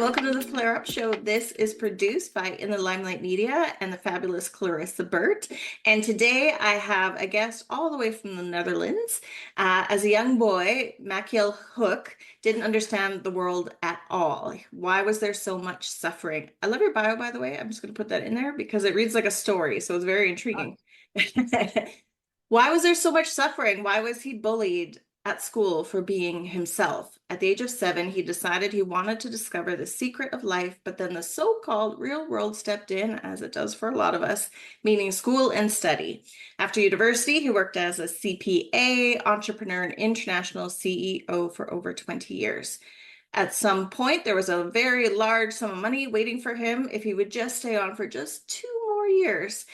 welcome to the Flare Up Show. This is produced by In the Limelight Media and the fabulous Clarissa Burt. And today I have a guest all the way from the Netherlands. As a young boy, Machiel Hoek didn't understand the world at all. Why was there so much suffering? I love your bio, by the way. I'm just going to put that in there because it reads like a story, so it's very intriguing. Why was there so much suffering? Why was he bullied at school for being himself? At the age of 7, he decided he wanted to discover the secret of life, but then the so-called real world stepped in, as it does for a lot of us, meaning school and study. After university, he worked as a CPA, entrepreneur, and international CEO for over 20 years. At some point, there was a very large sum of money waiting for him if he would just stay on for just 2 more years.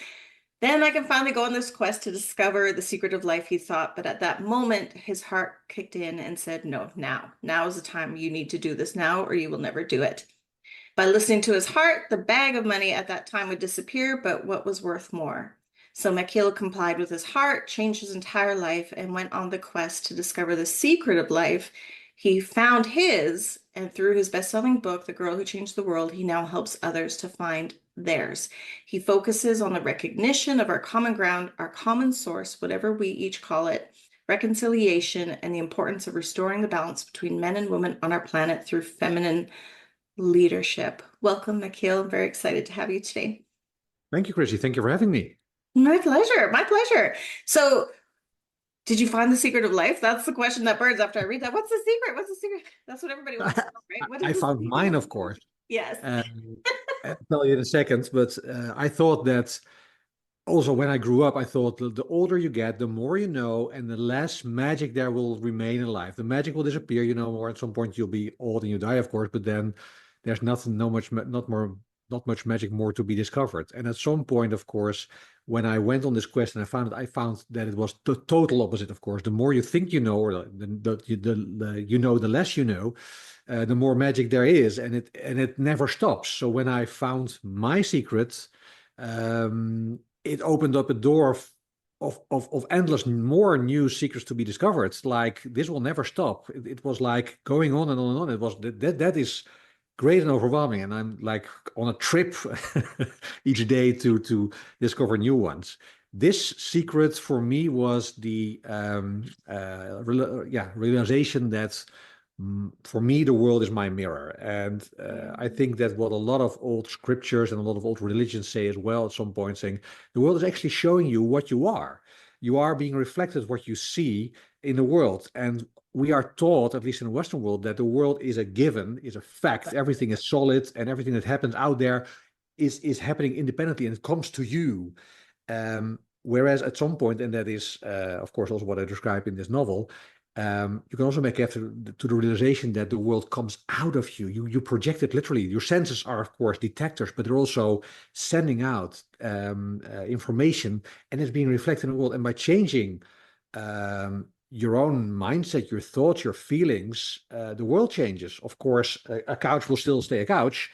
Then I can finally go on this quest to discover the secret of life, he thought. But at that moment, his heart kicked in and said, no, now is the time. You need to do this now or you will never do it. By listening to his heart, the bag of money at that time would disappear, but what was worth more? So Machiel complied with his heart, changed his entire life, and went on the quest to discover the secret of life. He found his, and through his best-selling book, The Girl Who Changed the World, he now helps others to find theirs. He focuses on the recognition of our common ground, our common source, whatever we each call it, reconciliation, and the importance of restoring the balance between men and women on our planet through feminine leadership. Welcome, Machiel. I'm very excited to have you today. Thank you, Chrissy. Thank you for having me. My pleasure. My pleasure. So, did you find the secret of life? That's the question that burns after I read that. What's the secret? What's the secret? That's what everybody wants to know, right? What is I found mine, of course. Yes. I'll tell you in a second, but I thought that also when I grew up, I thought the older you get, the more you know, and the less magic there will remain in life. The magic will disappear, or at some point you'll be old and you die, of course, but then there's not much magic more to be discovered. And at some point, of course, when I went on this quest and I found that it was the total opposite, of course. The more you think you know, or the less you know, the more magic there is, and it never stops. So when I found my secret, it opened up a door of endless more new secrets to be discovered. It's like this will never stop. It was like going on and on and on. It was that is great and overwhelming, and I'm like on a trip each day to discover new ones. This secret for me was the realization that for me the world is my mirror, and I think that what a lot of old scriptures and a lot of old religions say as well at some point, saying the world is actually showing you what you are. You are being reflected what you see in the world, and we are taught, at least in the Western world, that the world is a given, is a fact. Everything is solid, and everything that happens out there is happening independently, and it comes to you. Whereas at some point, and that is, of course, also what I describe in this novel, you can also make after to the realization that the world comes out of you. You project it literally. Your senses are, of course, detectors, but they're also sending out information, and it's being reflected in the world. And by changing your own mindset, your thoughts, your feelings, the world changes. Of course, a couch will still stay a couch,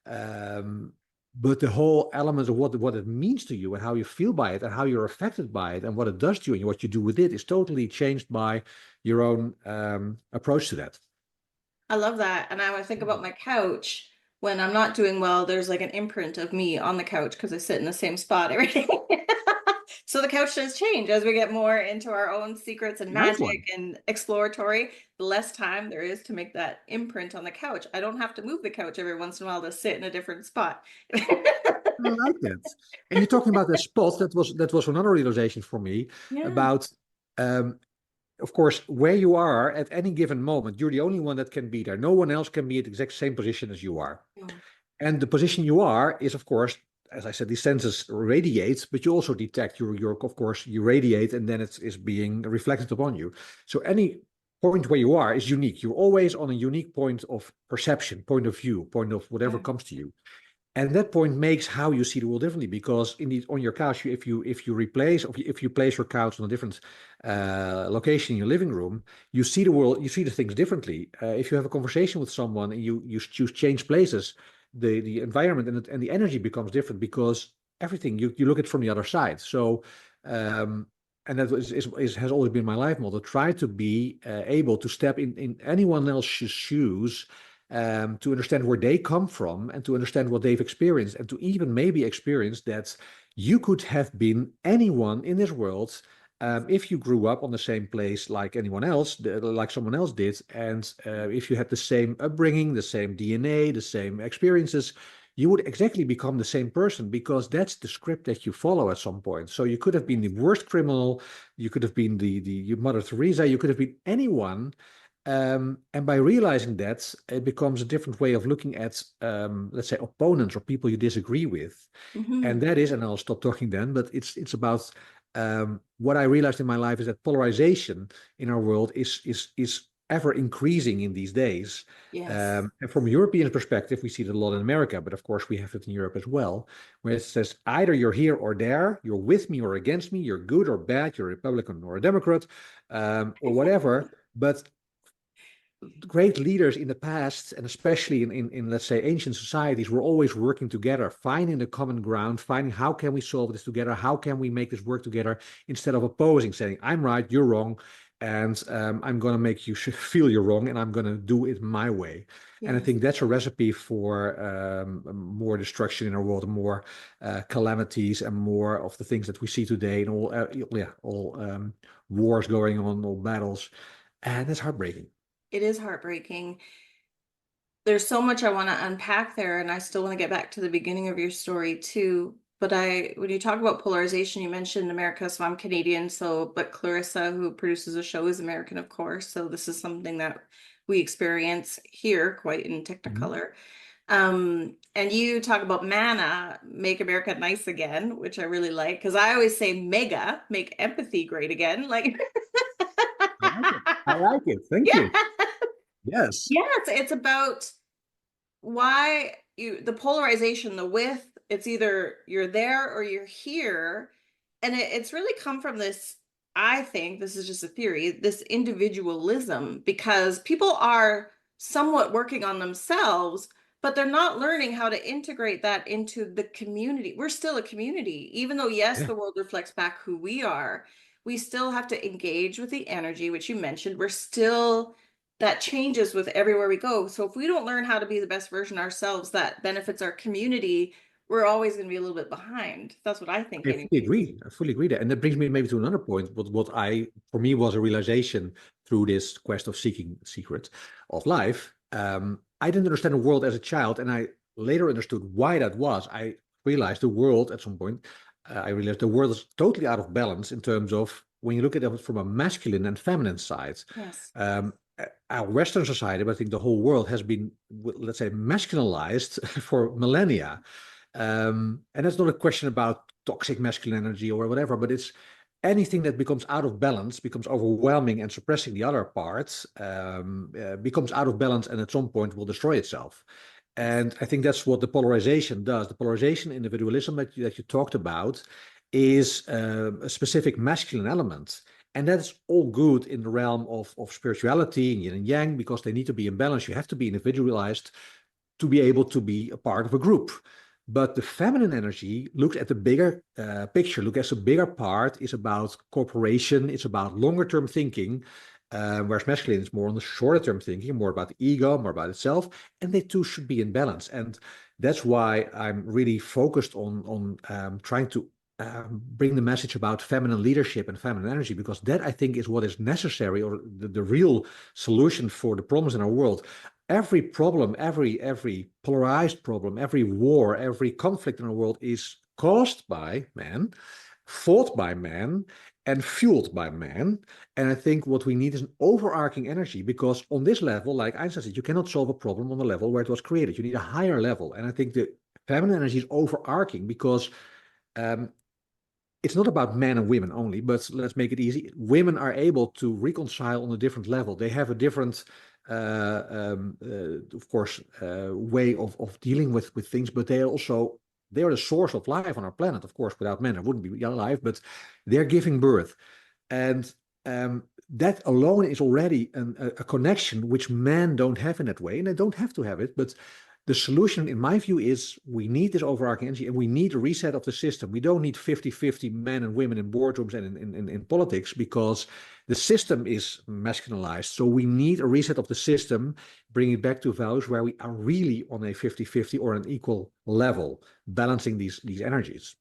but the whole element of what it means to you and how you feel by it and how you're affected by it and what it does to you and what you do with it is totally changed by your own approach to that. I love that. And I think about my couch. When I'm not doing well, there's like an imprint of me on the couch because I sit in the same spot every day. So the couch does change as we get more into our own secrets and magic and exploratory. The less time there is to make that imprint on the couch. I don't have to move the couch every once in a while to sit in a different spot. I like that. And you're talking about the spot. That was another realization for me about, of course, where you are at any given moment. You're the only one that can be there. No one else can be at the exact same position as you are. And the position you are is, of course, as I said, these senses radiate, but you also detect of course, you radiate, and then it is being reflected upon you. So any point where you are is unique. You're always on a unique point of perception, point of view, point of whatever comes to you. And that point makes how you see the world differently, because on your couch, if you place your couch on a different location in your living room, you see the world, you see the things differently. If you have a conversation with someone and you choose change places, the environment and the energy becomes different because everything you look at from the other side. So and that has always been my life model. Try to be able to step in anyone else's shoes to understand where they come from and to understand what they've experienced, and to even maybe experience that you could have been anyone in this world if you grew up on the same place like anyone else, like someone else did, and if you had the same upbringing, the same DNA, the same experiences, you would exactly become the same person because that's the script that you follow at some point. So you could have been the worst criminal, you could have been the Mother Teresa, you could have been anyone. And by realizing that, it becomes a different way of looking at, let's say, opponents or people you disagree with. Hmm. And that is, and I'll stop talking then, but it's about what I realized in my life is that polarization in our world is ever increasing in these days. Yes. And from a European perspective, we see it a lot in America, but of course we have it in Europe as well, where it says either you're here or there, you're with me or against me, you're good or bad, you're a Republican or a Democrat, or whatever. But great leaders in the past, and especially in let's say ancient societies, were always working together, finding the common ground, finding how can we solve this together, how can we make this work together, instead of opposing, saying I'm right, you're wrong, and I'm going to make you feel you're wrong, and I'm going to do it my way. And I Yes. think that's a recipe for more destruction in our world, more calamities, and more of the things that we see today, and all wars going on, all battles, and that's heartbreaking. It is heartbreaking. There's so much I want to unpack there, and I still want to get back to the beginning of your story too. But when you talk about polarization, you mentioned America, so I'm Canadian, but Clarissa, who produces the show, is American, of course. So this is something that we experience here quite in Mhm. Technicolor. And you talk about MANA, Make America Nice Again, which I really like, because I always say mega, make empathy great again. Like, I like it. I like it. Thank yeah. you. Yes. Yes, it's about the polarization, the width, it's either you're there or you're here. And it's really come from this, I think, this is just a theory, this individualism, because people are somewhat working on themselves, but they're not learning how to integrate that into the community. We're still a community, even though, yes, Yeah. the world reflects back who we are. We still have to engage with the energy, which you mentioned. We're still that changes with everywhere we go. So if we don't learn how to be the best version ourselves that benefits our community, we're always going to be a little bit behind. That's what I think I fully anyways. agree. I fully agree there. And that brings me maybe to another point. For me, was a realization through this quest of seeking the secret of life. I didn't understand the world as a child, and I later understood why that was. I realized the world at some point, I realized the world is totally out of balance in terms of when you look at it from a masculine and feminine side. Yes. Um, our Western society, but I think the whole world has been, let's say, masculinized for millennia. And that's not a question about toxic masculine energy or whatever, but it's anything that becomes out of balance, becomes overwhelming and suppressing the other parts, becomes out of balance and at some point will destroy itself. Yes. And I think that's what the polarization does. The polarization individualism that you talked about is a specific masculine element. And that's all good in the realm of spirituality and yin and yang, because they need to be in balance. You have to be individualized to be able to be a part of a group. But the feminine energy looks at the bigger picture, look at the bigger part, is about cooperation, it's about longer term thinking, whereas masculine is more on the shorter term thinking, more about the ego, more about itself, and they two should be in balance. And that's why I'm really focused on trying to bring the message about feminine leadership and feminine energy, because that I think is what is necessary, or the real solution for the problems in our world. Every problem, every polarized problem, every war, every conflict in the world is caused by man, fought by man, and fueled by man. And I think what we need is an overarching energy, because on this level, like Einstein said, you cannot solve a problem on the level where it was created. You need a higher level. And I think the feminine energy is overarching, because um, it's not about men and women only, but let's make it easy. Women are able to reconcile on a different level. They have a different, of course, way of dealing with things, but they are the source of life on our planet. Of course, without men, there wouldn't be alive, but they're giving birth. And that alone is already a connection which men don't have in that way, and they don't have to have it, but the solution, in my view, is we need this overarching energy and we need a reset of the system. We don't need 50-50 men and women in boardrooms and in politics because the system is masculinized. So we need a reset of the system, bring it back to values where we are really on a 50-50 or an equal level, balancing these energies.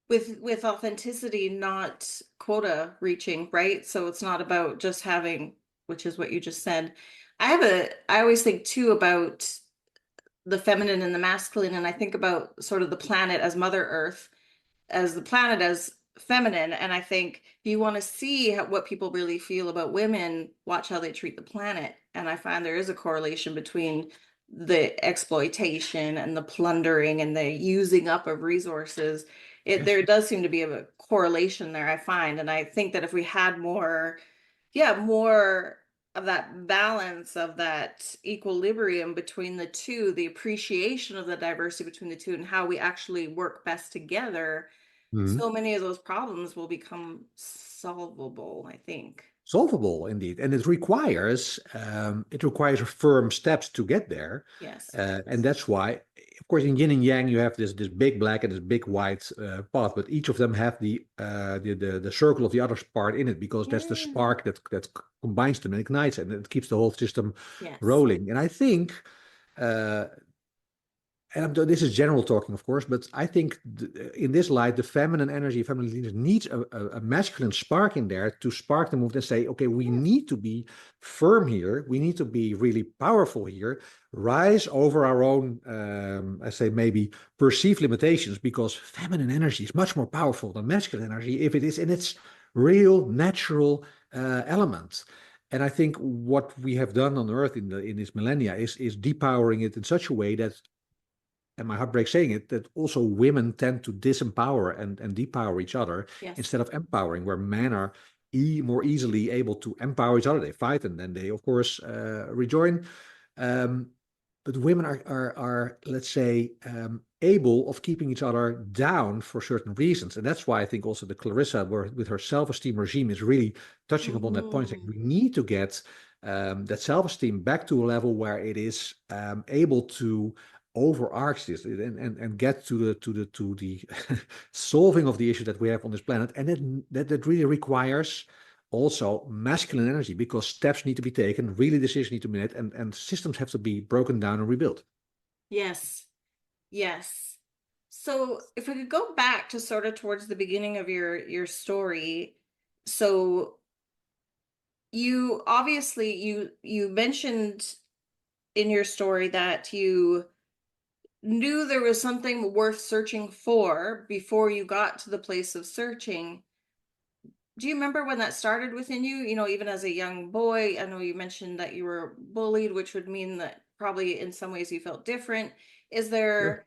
With authenticity, not quota reaching, right? So it's not about just having, which is what you just said. I always think too about the feminine and the masculine, and I think about sort of the planet as Mother Earth, as the planet as feminine. And I think if you want to see what people really feel about women, watch how they treat the planet. And I find there is a correlation between the exploitation and the plundering and the using up of resources. Yes. There does seem to be a correlation there, I find. And I think that if we had more, yeah, more of that balance, of that equilibrium between the two, the appreciation of the diversity between the two, and how we actually work best together, Mhm. so many of those problems will become solvable, I think. Solvable indeed, and it requires firm steps to get there, Yes. and that's why, of course, in yin and yang you have this big black and this big white path, but each of them have the circle of the other part in it because that's the Yeah. spark that combines them and ignites it, and it keeps the whole system Yes. rolling. And I think uh, this is general talking, of course, but I think in this light, the feminine energy, feminine leaders needs a masculine spark in there to spark the move and say, okay, we Yes. need to be firm here. We need to be really powerful here, rise over our own, I say maybe perceived limitations, because feminine energy is much more powerful than masculine energy if it is in its real natural element. And I think what we have done on Earth in this millennia is depowering it in such a way that, and my heart breaks saying it, that also women tend to disempower and depower each other Yes. instead of empowering, where men are more easily able to empower each other. They fight and then they, of course, rejoin. Um, but women are let's say, able of keeping each other down for certain reasons. And that's why I think also the Clarissa, with her self-esteem regime, is really touching upon that point, saying Mm. we need to get that self-esteem back to a level where it is able to overarch this and get to the solving of the issue that we have on this planet, and that really requires also masculine energy, because steps need to be taken, really decisions need to be made, and systems have to be broken down and rebuilt. Yes. Yes. So if we could go back to sort of towards the beginning of your story, so you obviously you mentioned in your story that you knew there was something worth searching for before you got to the place of searching. Do you remember when that started within you? You know, even as a young boy, I know you mentioned that you were bullied, which would mean that probably in some ways you felt different. Is Sure.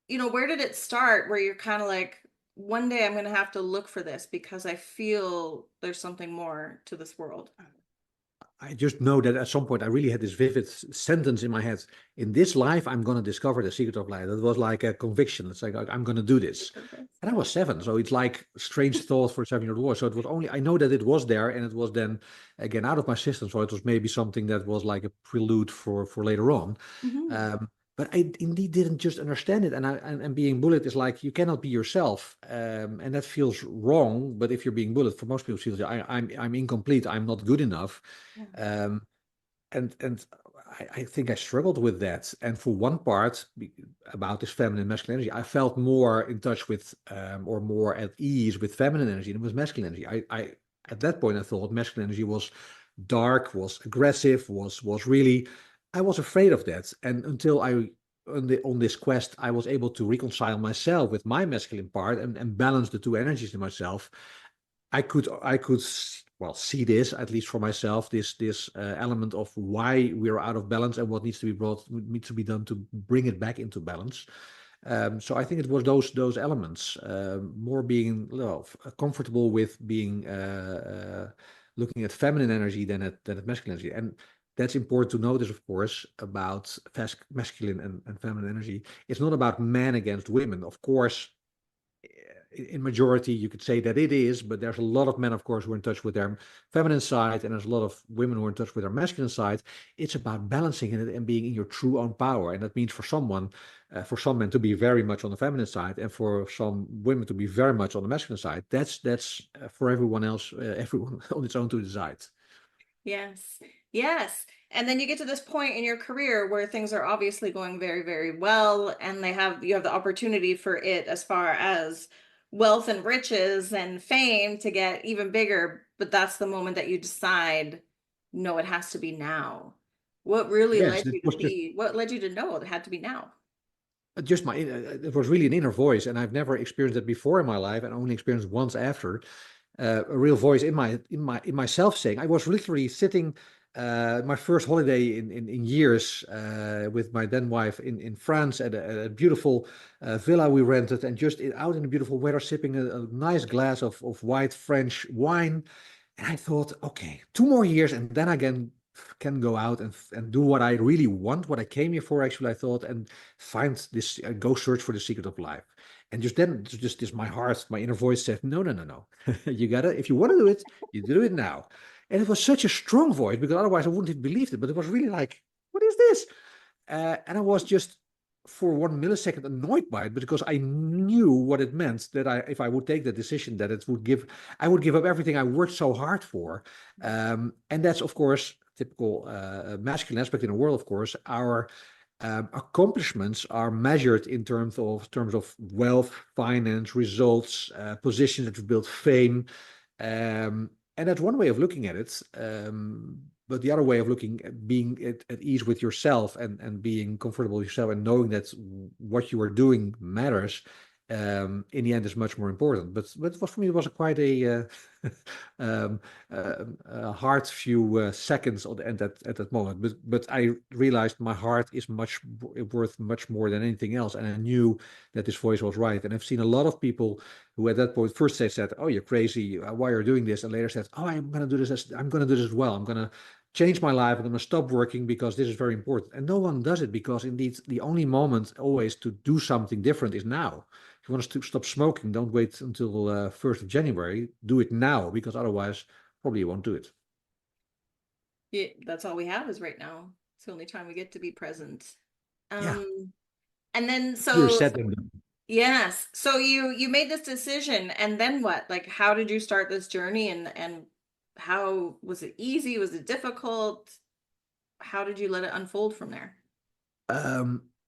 there, where did it start where you're kind of like, one day I'm going to have to look for this because I feel there's something more to this world? I just know that at some point I really had this vivid sentence in my head. In this life, I'm going to discover the secret of life. That was like a conviction. It's like, I'm going to do this. And I was 7. So it's like a strange thought for a 7-year-old boy. So it was only, I know that it was there, and it was then again out of my system. So it was maybe something that was like a prelude for later on. Hmm. But I indeed didn't just understand it. And being bullied is like, you cannot be yourself. And that feels wrong. But if you're being bullied, for most people, it feels I'm incomplete. I'm not good enough. Yeah. Um, and I think I struggled with that. And for one part about this feminine masculine energy, I felt more in touch with or more at ease with feminine energy than with masculine energy. I at that point I thought masculine energy was dark, was aggressive, was really, I was afraid of that. And until I on this quest, I was able to reconcile myself with my masculine part and balance the two energies in myself. I could well see this, at least for myself, this element of why we're out of balance and what needs to be done to bring it back into balance. So I think it was those elements, more being, well, comfortable with being looking at feminine energy than at masculine energy. And that's important to notice, of course, about masculine and feminine energy. It's not about men against women. Of course, in majority, you could say that it is, but there's a lot of men, of course, who are in touch with their feminine side, and there's a lot of women who are in touch with their masculine side. It's about balancing it and being in your true own power. And that means for some men to be very much on the feminine side, and for some women to be very much on the masculine side. That's for everyone else, everyone on its own to decide. Yes. Yes. And then you get to this point in your career where things are obviously going very, very well, and you have the opportunity for it as far as wealth and riches and fame to get even bigger. But that's the moment that you decide, no, it has to be now. Yes, it was What led you to know it had to be now? just it was really an inner voice, and I've never experienced that before in my life, and only experienced once after. A real voice in myself saying, I was literally sitting my first holiday in years with my then wife in France at a beautiful villa we rented, and just out in the beautiful weather, sipping a nice glass of white French wine. And I thought, okay, 2 more years, and then I can go out and do what I really want, what I came here for, actually, I thought, and find this, go search for the secret of life. And just then, just this, my heart, my inner voice said, no, no, no, no. You gotta, if you want to do it, you do it now. And it was such a strong voice, because otherwise I wouldn't have believed it. But it was really like, what is this? And I was just for 1 millisecond annoyed by it, because I knew what it meant, that if I would take the decision, that I would give up everything I worked so hard for. And that's, of course, typical masculine aspect in the world. Of course, our accomplishments are measured in terms of wealth, finance, results, positions that we build, fame, and that's one way of looking at it. But the other way of looking at being at ease with yourself, and being comfortable with yourself, and knowing that what you are doing matters, in the end, is much more important. But for me, it was quite a hard few seconds at the end at that moment. But I realized my heart is worth much more than anything else, and I knew that this voice was right. And I've seen a lot of people who at that point first they said, "Oh, you're crazy. Why are you doing this?" And later said, "Oh, I'm going to do this. I'm going to do this as well. I'm going to change my life. I'm going to stop working because this is very important." And no one does it, because indeed the only moment always to do something different is now. If you want to stop smoking, don't wait until 1st of January. Do it now, because otherwise probably you won't do it. Yeah, that's all we have is right now. It's the only time we get to be present. Yeah, Um, and then easier so said than done. yes, so you made this decision, and then what? Like, how did you start this journey, and how was it easy? Was it difficult? How did you let it unfold from there?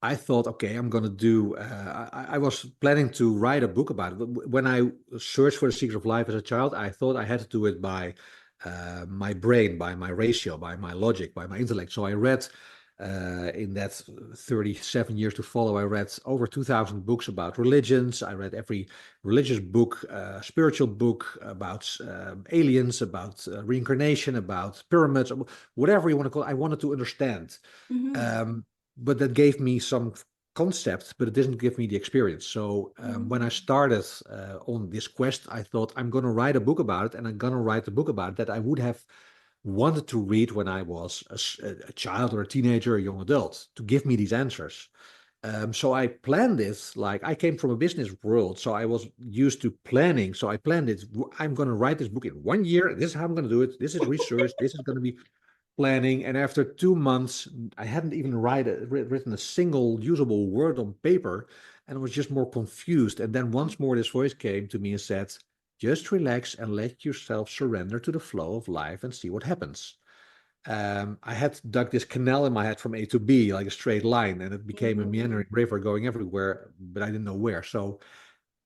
I thought, okay, I'm gonna do. I was planning to write a book about it. When I searched for the secret of life as a child, I thought I had to do it by my brain, by my ratio, by my logic, by my intellect. So I read in that 37 years to follow. I read over 2,000 books about religions. I read every religious book, spiritual book about aliens, about reincarnation, about pyramids, whatever you want to call it. I wanted to understand. Hmm. Um, but that gave me some concept, but it didn't give me the experience. So when I started on this quest, I thought, I'm going to write a book about it, and I'm going to write a book about it that I would have wanted to read when I was a child or a teenager, a young adult, to give me these answers. So I planned this, like I came from a business world, so I was used to planning. So I planned it. I'm going to write this book in 1 year. This is how I'm going to do it. This is research. This is going to be planning. And after 2 months, I hadn't even written a single usable word on paper, and was just more confused. And then once more, this voice came to me and said, just relax and let yourself surrender to the flow of life and see what happens. I had dug this canal in my head from A to B, like a straight line, and it became a Hmm. meandering river going everywhere, but I didn't know where. So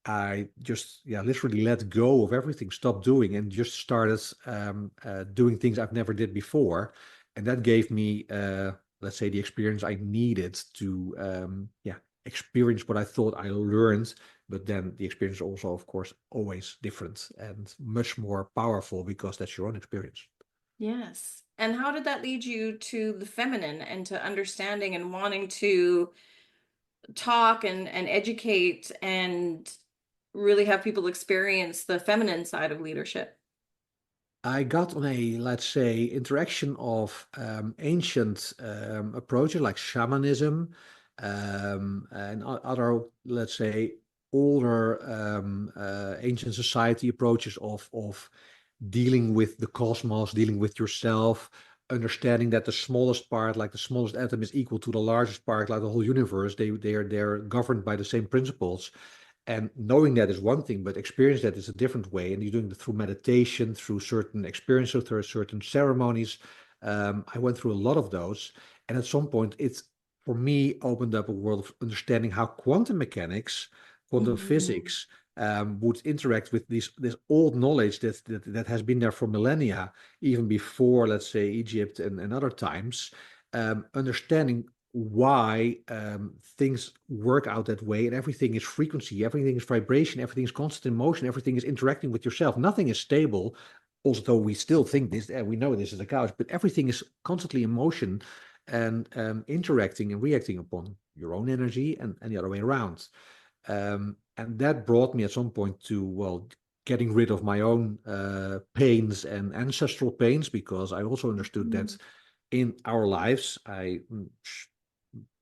I just, yeah, literally let go of everything, stopped doing, and just started doing things I've never did before. And that gave me, let's say, the experience I needed to, yeah, experience what I thought I learned. But then the experience also, of course, always different and much more powerful, because that's your own experience. Yes. And how did that lead you to the feminine and to understanding and wanting to talk and educate and really have people experience the feminine side of leadership? I got on a, let's say, interaction of ancient approaches like shamanism, and other, let's say, older ancient society approaches of dealing with the cosmos, dealing with yourself, understanding that the smallest part, like the smallest atom, is equal to the largest part, like the whole universe. They're governed by the same principles. And knowing that is one thing, but experience that is a different way. And you're doing it through meditation, through certain experiences, through certain ceremonies. I went through a lot of those. And at some point, it's for me opened up a world of understanding how quantum mechanics, quantum Mhm. physics would interact with this old knowledge that has been there for millennia, even before, let's say, Egypt and other times. Understanding why things work out that way, and everything is frequency, everything is vibration, everything is constant in motion, everything is interacting with yourself. Nothing is stable, although we still think this, and we know this is a couch, but everything is constantly in motion and interacting and reacting upon your own energy and the other way around. And that brought me at some point to, well, getting rid of my own pains and ancestral pains, because I also understood that Mhm. in our lives,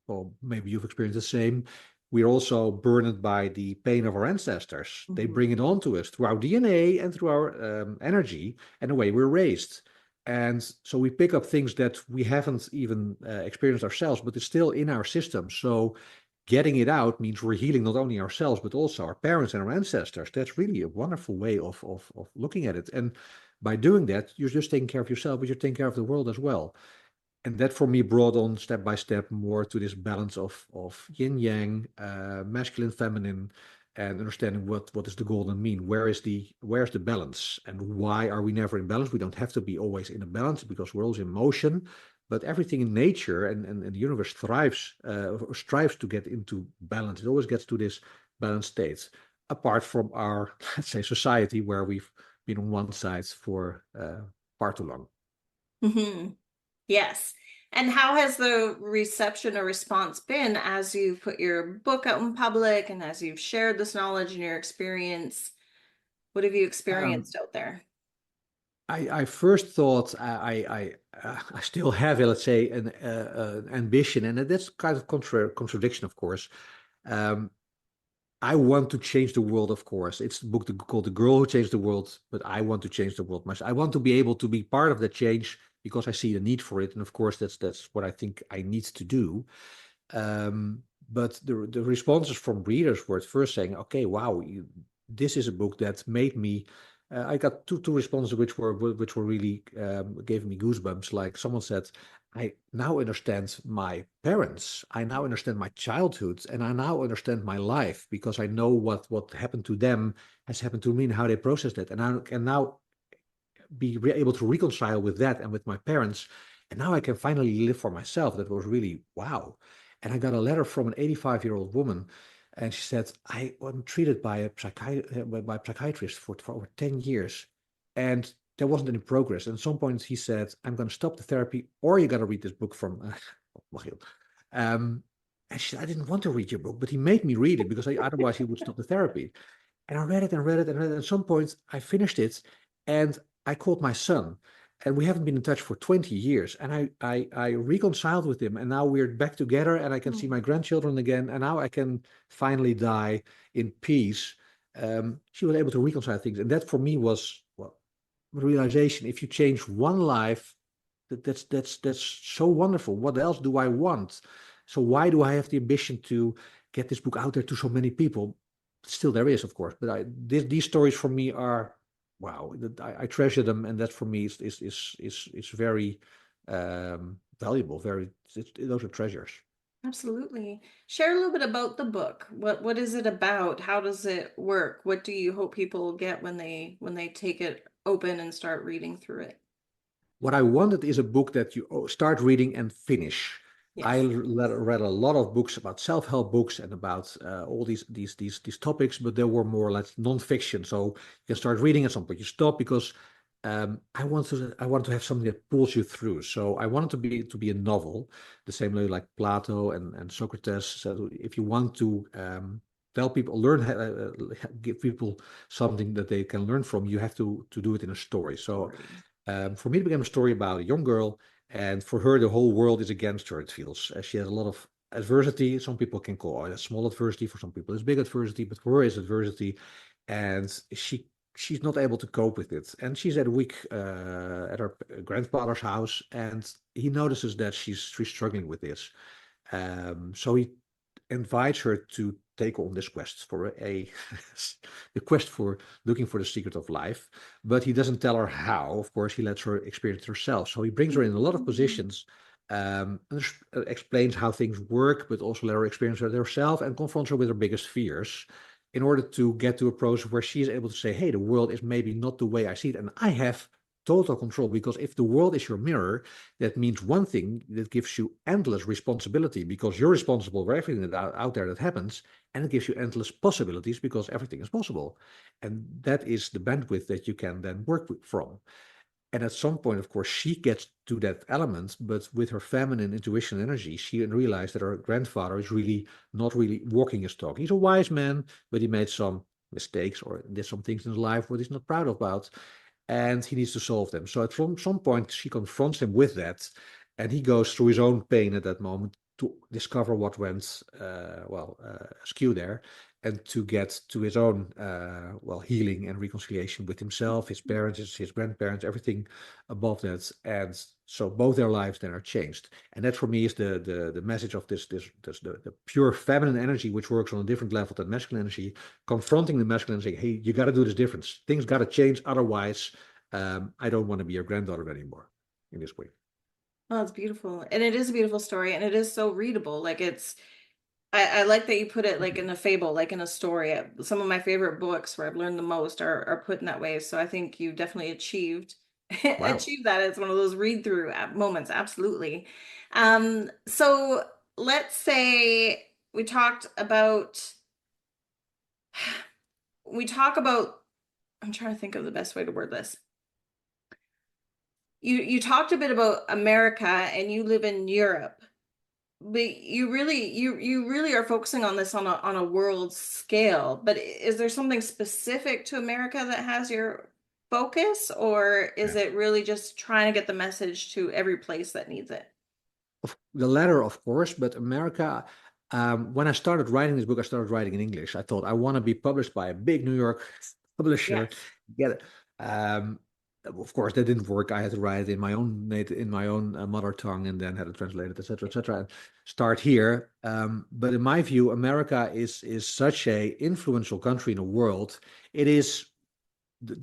well, maybe you've experienced the same. We're also burdened by the pain of our ancestors. They Mhm. bring it on to us through our DNA and through our energy and the way we're raised. And so we pick up things that we haven't even experienced ourselves, but it's still in our system. So getting it out means we're healing not only ourselves, but also our parents and our ancestors. That's really a wonderful way of looking at it. And by doing that, you're just taking care of yourself, but you're taking care of the world as well. And that for me brought on step by step more to this balance of yin yang, masculine, feminine, and understanding what is the golden mean. Where's the balance, and why are we never in balance? We don't have to be always in a balance because we're always in motion, but everything in nature and the universe thrives or strives to get into balance. It always gets to this balanced state. Apart from our, let's say, society where we've been on one side for far too long. Mhm. Yes. And how has the reception or response been as you've put your book out in public and as you've shared this knowledge and your experience? What have you Um, experienced out there? I first thought I still have, let's say, an ambition, and that's kind of contradiction, of course. Um, I want to change the world, of course. It's the book called "The Girl Who Changed the World," but I want to change the world myself. I want to be able to be part of that change because I see the need for it, and of course, that's what I think I need to do. Um, but the responses from readers were at first saying, "Okay, wow, this is a book that made me." I got two responses which were really gave me goosebumps. Like someone said, "I now understand my parents. I now understand my childhood, and I now understand my life because I know what happened to them has happened to me and how they processed it, and I can now be able to reconcile with that and with my parents. And now I can finally live for myself." That was really wow. And I got a letter from an 85-year-old woman, and she said, "I was treated by by a psychiatrist for over 10 years, and there wasn't any progress. And at some point, he said, 'I'm going to stop the therapy, or you got to read this book from Machiel.'" Um, and she said, "I didn't want to read your book, but he made me read it because otherwise he would stop the therapy." And I read it and read it and read it. At some point, I finished it, and I called my son, and we haven't been in touch for 20 years. And I reconciled with him, and now we're back together, and I can see my grandchildren again, and now I can finally die in peace. She was able to reconcile things, and that for me was, well, realization. If you change one life, that's so wonderful. What else do I want? So why do I have the ambition to get this book out there to so many people? Still, there is, of course, but these stories for me are wow. I treasure them, and that for me is very valuable. Those are treasures. Absolutely. Share a little bit about the book. What is it about? How does it work? What do you hope people get when they take it open and start reading through it? What I wanted is a book that you start reading and finish. I Yes. read a lot of books about self-help books and about all these topics, but they were more or less non-fiction. So you can start reading at some point, you stop because I want to have something that pulls you through. So I wanted to be a novel, the same way like Plato and Socrates. So if you want to tell people, give people something that they can learn from, you have to do it in a story. So Story. for me, it became a story about a young girl, and for her, the whole world is against her. It feels she has a lot of adversity. Some people can call it a small adversity. For some people, it's big adversity. But for her, it's adversity, and she's not able to cope with it. And she's at a week at her grandfather's house, and he notices that she's struggling with this. So he invites her to take on this quest for the quest for looking for the secret of life, but he doesn't tell her how. Of course, he lets her experience it herself. So he brings her in a lot of positions, and explains how things work, but also let her experience it herself and confronts her with her biggest fears in order to get to a process where she is able to say, hey, the world is maybe not the way I see it, and I have total control. Because if the world is your mirror, that means one thing, that gives you endless responsibility because you're responsible for everything that out there that happens, and it gives you endless possibilities because everything is possible. And that is the bandwidth that you can then work from. And at some point, of course, she gets to that element, but with her feminine intuition energy, she realized that her grandfather is really not really walking his talk. He's a wise man, but he made some mistakes or did some things in his life what he's not proud about, and he needs to solve them. So at some point, she confronts him with that, and he goes through his own pain at that moment to discover what went askew there, and to get to his own healing and reconciliation with himself, his parents, his grandparents, everything above that. And so both their lives then are changed. And that for me is the message of the pure feminine energy, which works on a different level than masculine energy, confronting the masculine and saying, hey, you got to do this different. Things got to change. Otherwise, I don't want to be your granddaughter anymore in this way. Oh, it's beautiful. And it is a beautiful story, and it is so readable. Like I like that you put it like in a fable, like in a story. Some of my favorite books where I've learned the most are put in that way. So I think you definitely achieved Wow. achieved that. It's one of those read through moments. Absolutely. So let's say we talked about we talk about I'm trying to think of the best way to word this. You talked a bit about America and you live in Europe. But you really are focusing on this on a world scale. But is there something specific to America that has your focus, or is Yeah. it really just trying to get the message to every place that needs it? The latter, of course, but America. When I started writing this book, I started writing in English. I thought I want to be published by a big New York publisher. Yes. Get it. Of course, that didn't work. I had to write it in my own mother tongue, and then had it translated, etc., etc. And start here. But in my view, America is such a influential country in the world. It is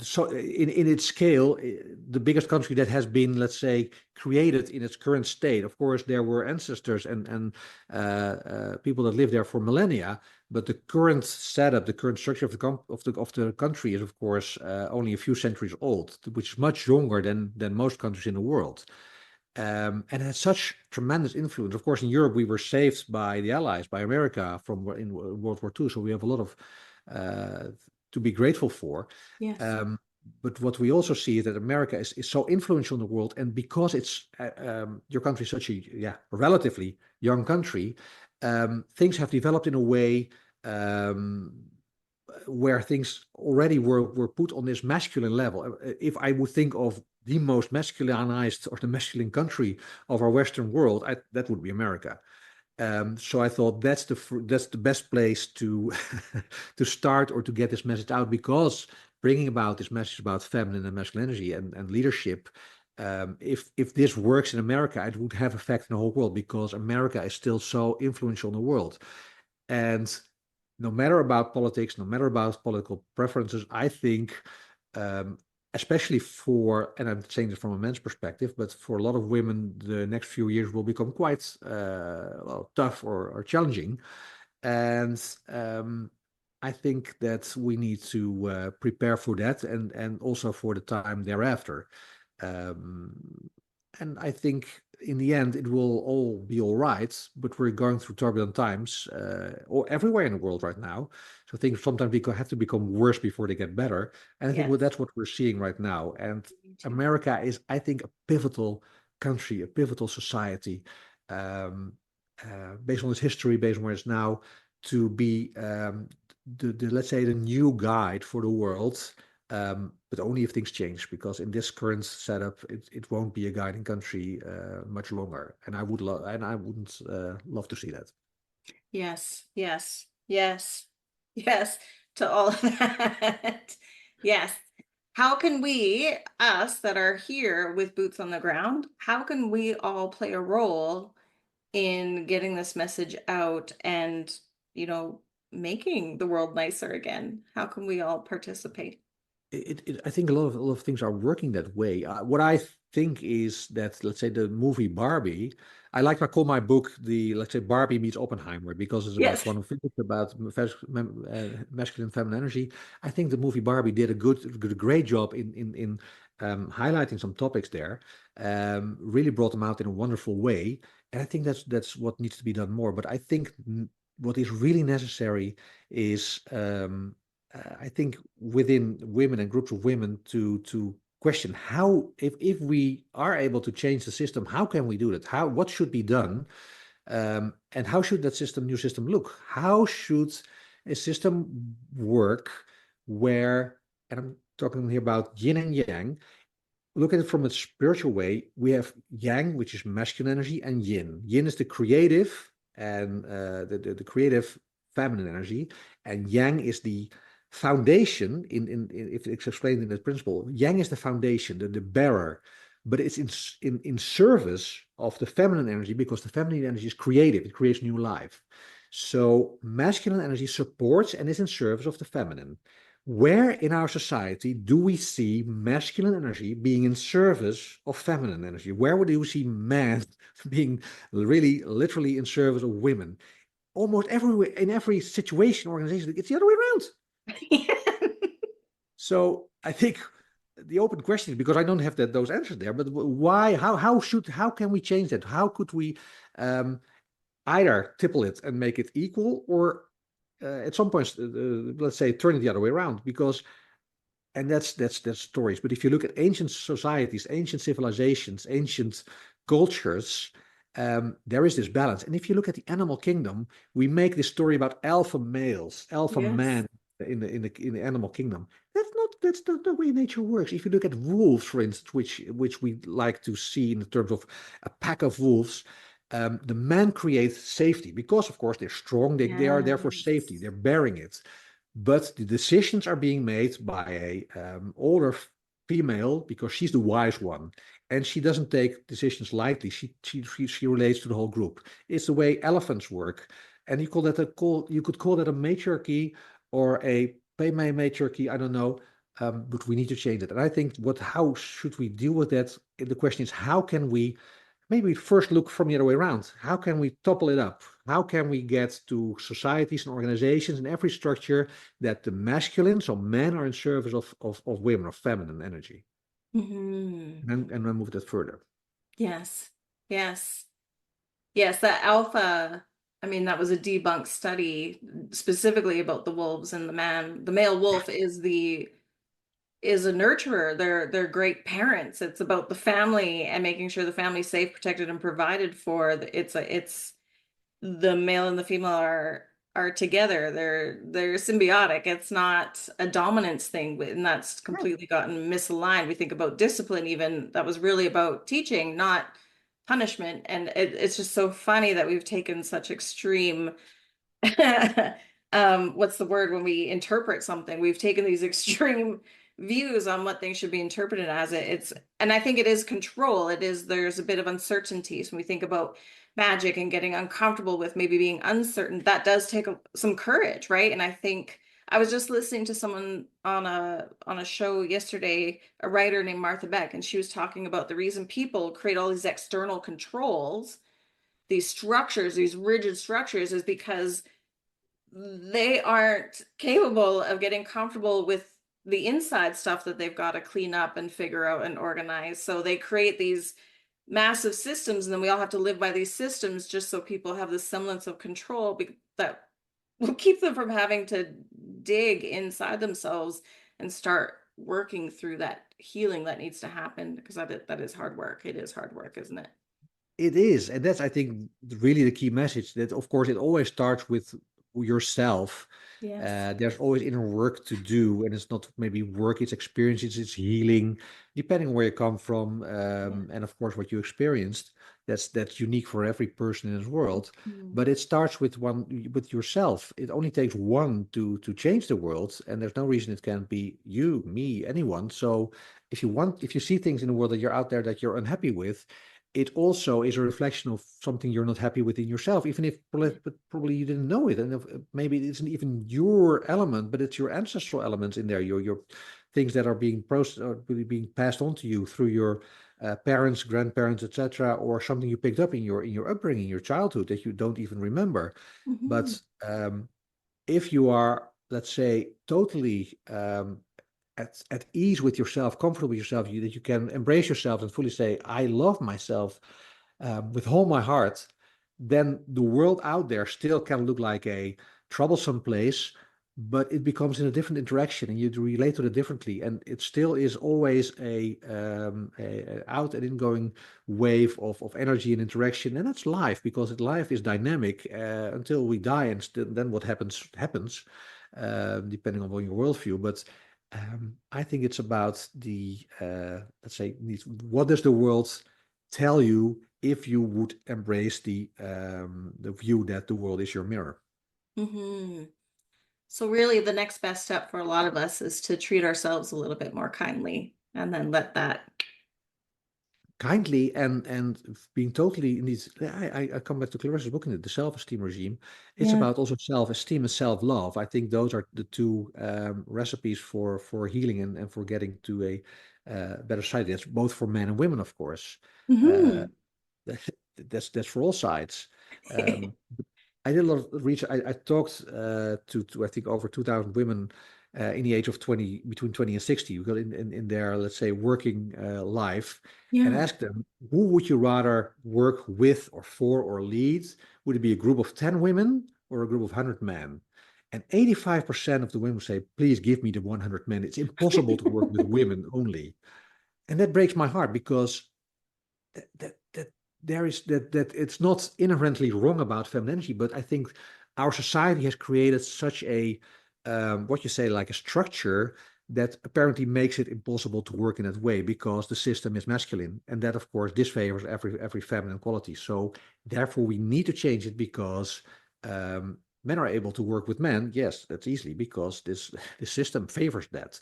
so in its scale, the biggest country that has been, let's say, created in its current state. Of course, there were ancestors and people that lived there for millennia, but the current setup, the current structure of the country is, of course, only a few centuries old, which is much younger than most countries in the world. And it had such tremendous influence. Of course, in Europe, we were saved by the Allies, by America from in World War II. So we have a lot of uh, to be grateful for. Yes. Um, but what we also see is that America is so influential in the world, and because it's your country is such a relatively young country, things have developed in a way um, where things already were put on this masculine level. If I would think of the most masculinized or the masculine country of our Western world, that would be America. So I thought that's the best place to to start or to get this message out, because bringing about this message about feminine and masculine energy and leadership, if this works in America, it would have effect in the whole world, because America is still so influential in the world. And no matter about politics, no matter about political preferences, I think, um, especially for, and I'm saying this from a man's perspective, but for a lot of women, the next few years will become quite tough or challenging. And I think that we need to prepare for that, and also for the time thereafter. Um, and I think in the end it will all be all right. But we're going through turbulent times, or everywhere in the world right now. So things sometimes have to become worse before they get better. And I think Yes. that's what we're seeing right now. And Me too. America is, I think, a pivotal country, a pivotal society, um, based on its history, based on where it's now, to be the let's say the new guide for the world, but only if things change, because in this current setup, it won't be a guiding country much longer. And I wouldn't love to see that. Yes, yes, yes, yes to all of that. Yes. How can we, us that are here with boots on the ground, how can we all play a role in getting this message out and, making the world nicer again? How can we all participate? I think a lot of things are working that way. What I think is that, let's say, the movie Barbie, I call my book the, let's say, Barbie meets Oppenheimer, because it's about Yes. quantum physics, about masculine feminine energy. I think the movie Barbie did a great job in highlighting some topics there, really brought them out in a wonderful way, and I think that's what needs to be done more. But I think what is really necessary is I think within women and groups of women to question how, if we are able to change the system, how can we do that? What should be done? And how should that new system look? How should a system work where, and I'm talking here about yin and yang, look at it from a spiritual way. We have yang, which is masculine energy, and yin. Yin is the creative and the creative feminine energy, and yang is the foundation. If it's explained in the principle, yang is the foundation, the bearer, but it's in service of the feminine energy, because the feminine energy is creative; it creates new life. So masculine energy supports and is in service of the feminine. Where in our society do we see masculine energy being in service of feminine energy? Where do we see men being really literally in service of women? Almost everywhere, in every situation, organization, it's the other way around. So I think the open question is, because I don't have those answers there, but why, how can we change that? How could we either tipple it and make it equal, or at some point, let's say, turn it the other way around? Because, and that's stories. But if you look at ancient societies, ancient civilizations, ancient cultures, there is this balance. And if you look at the animal kingdom, we make this story about alpha males, alpha Yes. man in the animal kingdom. That's not the way nature works. If you look at wolves, for instance, which we like to see in terms of a pack of wolves, the men create safety because, of course, they're strong. They are there for safety. Yes. They're bearing it, but the decisions are being made by a older female, because she's the wise one, and she doesn't take decisions lightly. She relates to the whole group. It's the way elephants work, and you could call that a matriarchy or a female matriarchy. I don't know, but we need to change it. And I think how should we deal with that? The question is, how can we maybe first look from the other way around? How can we topple it up? How can we get to societies and organizations in every structure that the masculine, so men, are in service of women, of feminine energy? Hmm. And then move that further. Yes. Yes. Yes, that alpha, I mean, that was a debunked study specifically about the wolves and the man. The male wolf is a nurturer. They're great parents. It's about the family and making sure the family's safe, protected, and provided for. It's the male and the female are together. They're symbiotic. It's not a dominance thing, and that's Right. completely gotten misaligned. We think about discipline, even that was really about teaching, not punishment. And it's just so funny that we've taken such extreme what's the word when we interpret something? We've taken these extreme views on what things should be interpreted as. And I think it is control. There's a bit of uncertainty. So when we think about magic and getting uncomfortable with maybe being uncertain, that does take some courage, right? And I think I was just listening to someone on a show yesterday, a writer named Martha Beck, and she was talking about the reason people create all these external controls, these structures, these rigid structures, is because they aren't capable of getting comfortable with the inside stuff that they've got to clean up and figure out and organize. So they create these massive systems, and then we all have to live by these systems just so people have the semblance of control that will keep them from having to dig inside themselves and start working through that healing that needs to happen, because that is hard work. It is hard work, isn't it? It is, and that's, I think, really the key message. That, of course, it always starts with yourself. Yes. There's always inner work to do, and it's not maybe work, it's experiences, it's healing, depending on where you come from, Yeah. and of course what you experienced. That's unique for every person in this world. Mhm. But it starts with yourself. It only takes one to change the world, and there's no reason it can't be you, me, anyone. So if you see things in the world that you're out there that you're unhappy with, it also is a reflection of something you're not happy with in yourself, even if probably you didn't know it. And maybe it isn't even your element, but it's your ancestral elements in there, your things that are being processed or really being passed on to you through your parents, grandparents, etc., or something you picked up in your upbringing, your childhood that you don't even remember. Mhm. But if you are, let's say, totally at ease with yourself, comfortable with yourself, that you can embrace yourself and fully say, I love myself with all my heart, then the world out there still can look like a troublesome place, but it becomes in a different interaction and you relate to it differently. And it still is always a out and ingoing wave of energy and interaction. And that's life, because life is dynamic until we die. And then what happens, happens, depending on your worldview. But I think it's about let's say, what does the world tell you if you would embrace the view that the world is your mirror? Mhm. So really the next best step for a lot of us is to treat ourselves a little bit more kindly and then let that. Kindly and being totally in these. I come back to Clarissa's book in it, the self-esteem regime. It's Yeah. about also self-esteem and self-love. I think those are the two recipes for healing and for getting to a better side. That's both for men and women, of course. Uh, Mhm. that's for all sides. Um, I did a lot of research. I talked to I think over 2,000 women in the age of 20, between 20 and 60, because in their, let's say, working life, and Yeah. asked them, who would you rather work with or for or lead? Would it be a group of 10 women or a group of 100 men? And 85% of the women say, please give me the 100 men. It's impossible to work with women only. And that breaks my heart, because that there is that it's not inherently wrong about femininity, but I think our society has created such a what you say, like a structure that apparently makes it impossible to work in that way, because the system is masculine, and that of course disfavors every feminine quality. So therefore we need to change it, because men are able to work with men, yes, that's easily, because this system favors that,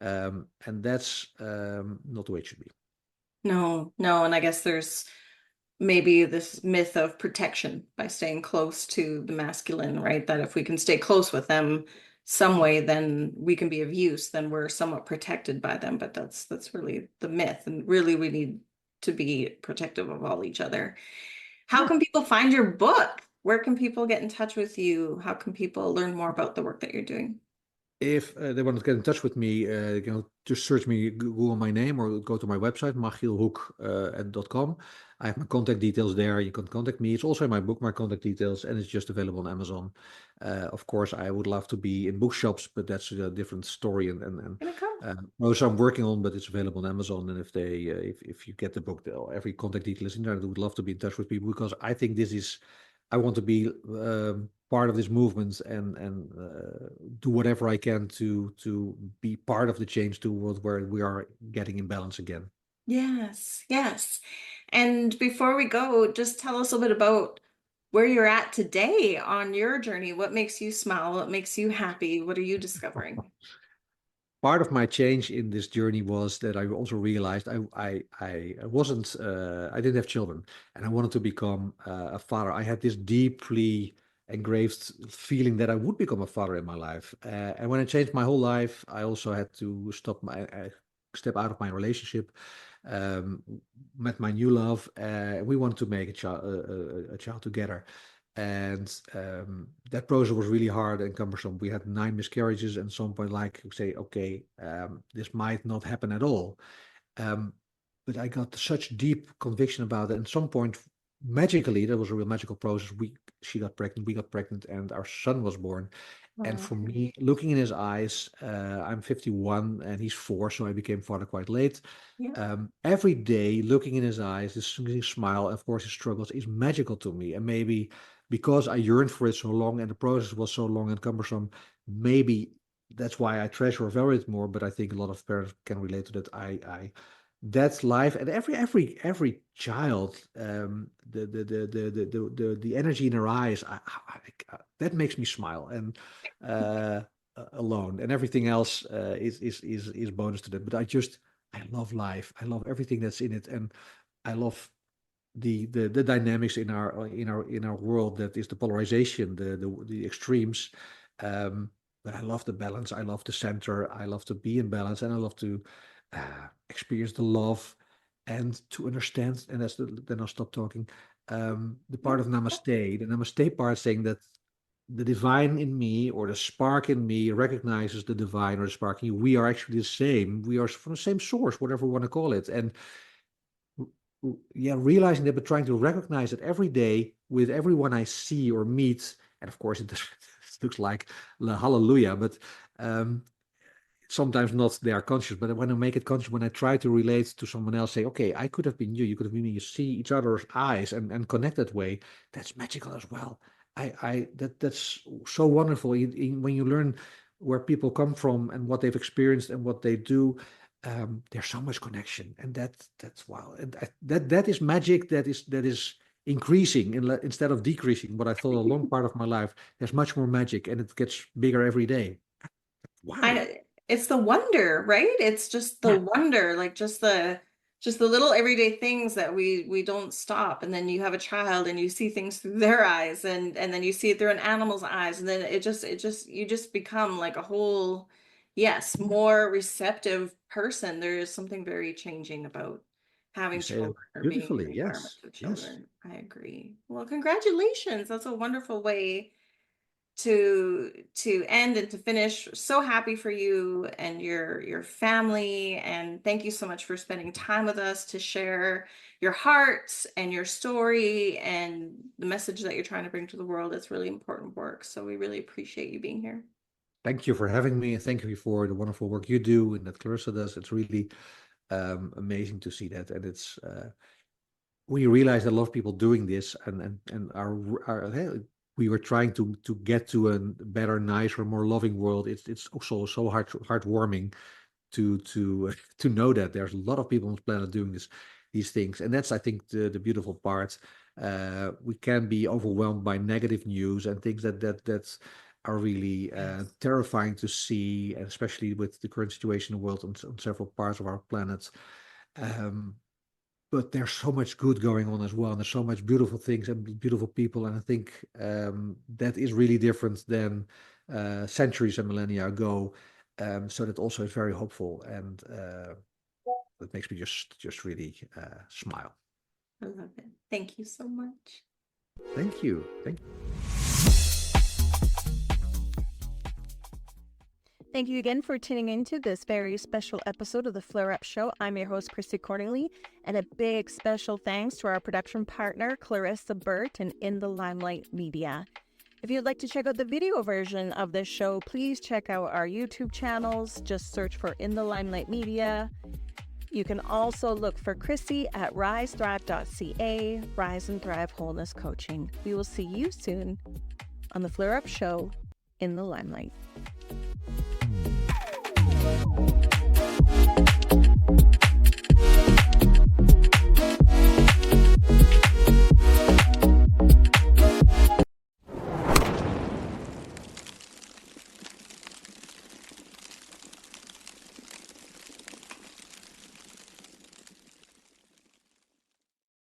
and that's not the way it should be. No, no, and I guess there's maybe this myth of protection by staying close to the masculine, right? That if we can stay close with them some way, then we can be of use, then we're somewhat protected by them. But that's really the myth. And really we need to be protective of all each other. How Yeah. can people find your book? Where can people get in touch with you? How can people learn more about the work that you're doing? If they want to get in touch with me, just search me, Google my name, or go to my website, machielhoek.com. I have my contact details there. You can contact me. It's also in my book, my contact details, and it's just available on Amazon. Of course, I would love to be in bookshops, but that's a different story. And Gonna come. also I'm working on, but it's available on Amazon. And if you get the book, every contact detail is in there. I would love to be in touch with people, because I think this is, I want to be part of this movement, and do whatever I can to be part of the change to a world where we are getting in balance again. Yes, yes. And before we go, just tell us a bit about where you're at today on your journey. What makes you smile? What makes you happy? What are you discovering? Part of my change in this journey was that I also realized I wasn't I didn't have children, and I wanted to become a father. I had this deeply engraved feeling that I would become a father in my life, and when I changed my whole life, I also had to step out of my relationship, um, met my new love. We wanted to make a child together. And that process was really hard and cumbersome. We had 9 miscarriages, and some point, like, say, okay, this might not happen at all. Um, but I got such deep conviction about it. And at some point, magically, that was a real magical process. She got pregnant, we got pregnant, and our son was born. And Wow. for me, looking in his eyes, I'm 51 and he's 4, so I became father quite late. Yeah. Every day, looking in his eyes, his smile, of course, his struggles, is magical to me. And maybe because I yearned for it so long and the process was so long and cumbersome, maybe that's why I treasure or value it more. But I think a lot of parents can relate to that. That's life, and every child, the energy in their eyes, that makes me smile, and uh, alone, and everything else is bonus to that. But I love life. I love everything that's in it, and I love the dynamics in our world, that is the polarization, the extremes. But I love the balance. I love the center. I love to be in balance, and I love to experience the love and to understand. And then I'll stop talking. The part of Namaste, the Namaste part, saying that the divine in me, or the spark in me, recognizes the divine or the spark in you. We are actually the same. We are from the same source, whatever we want to call it. And yeah, realizing that, but trying to recognize it every day with everyone I see or meet. And of course, it looks like hallelujah, but sometimes not they are conscious. But when I make it conscious, when I try to relate to someone else, say, okay, I could have been you, you could have been me, you see each other's eyes and connect that way. That's magical as well. That's so wonderful when you learn where people come from and what they've experienced and what they do. There's so much connection, and that's wow. And that is magic. That is increasing instead of decreasing. What I thought a long part of my life, there's much more magic, and it gets bigger every day. Wow. It's the wonder, right? It's just the Yeah. wonder, like just the little everyday things that we don't stop. And then you have a child and you see things through their eyes, and then you see it through an animal's eyes, and then it just you just become like a whole, yes, more receptive person. There is something very changing about You having say that children or being in the beautifully. environment Yes. of Yes. children. I agree. Well, congratulations. That's a wonderful way to end and to finish. So happy for you and your family, and thank you so much for spending time with us to share your heart and your story and the message that you're trying to bring to the world. It's really important work, so we really appreciate you being here. Thank you for having me, and thank you for the wonderful work you do and that Clarissa does. It's really amazing to see that, and it's when you realize that a lot of people doing this and are hey, we were trying to get to a better, nicer, more loving world. It's also so heartwarming to to know that there's a lot of people on the planet doing these things, and that's, I think, the beautiful part. We can be overwhelmed by negative news and things that are really Yes. terrifying to see, and especially with the current situation in the world on several parts of our planet. Um, but there's so much good going on as well, and there's so much beautiful things and beautiful people, and I think that is really different than centuries and millennia ago. So that also is very hopeful, and that makes me just really smile. I love it. Thank you so much. Thank you. Thank you again for tuning into this very special episode of the Flare Up Show. I'm your host, Chrissy Cordingley, and a big special thanks to our production partner, Clarissa Burt, and In the Limelight Media. If you'd like to check out the video version of this show, please check out our YouTube channels. Just search for In the Limelight Media. You can also look for Chrissy at risethrive.ca, Rise and Thrive Wholeness Coaching. We will see you soon on the Flare Up Show, In the Limelight.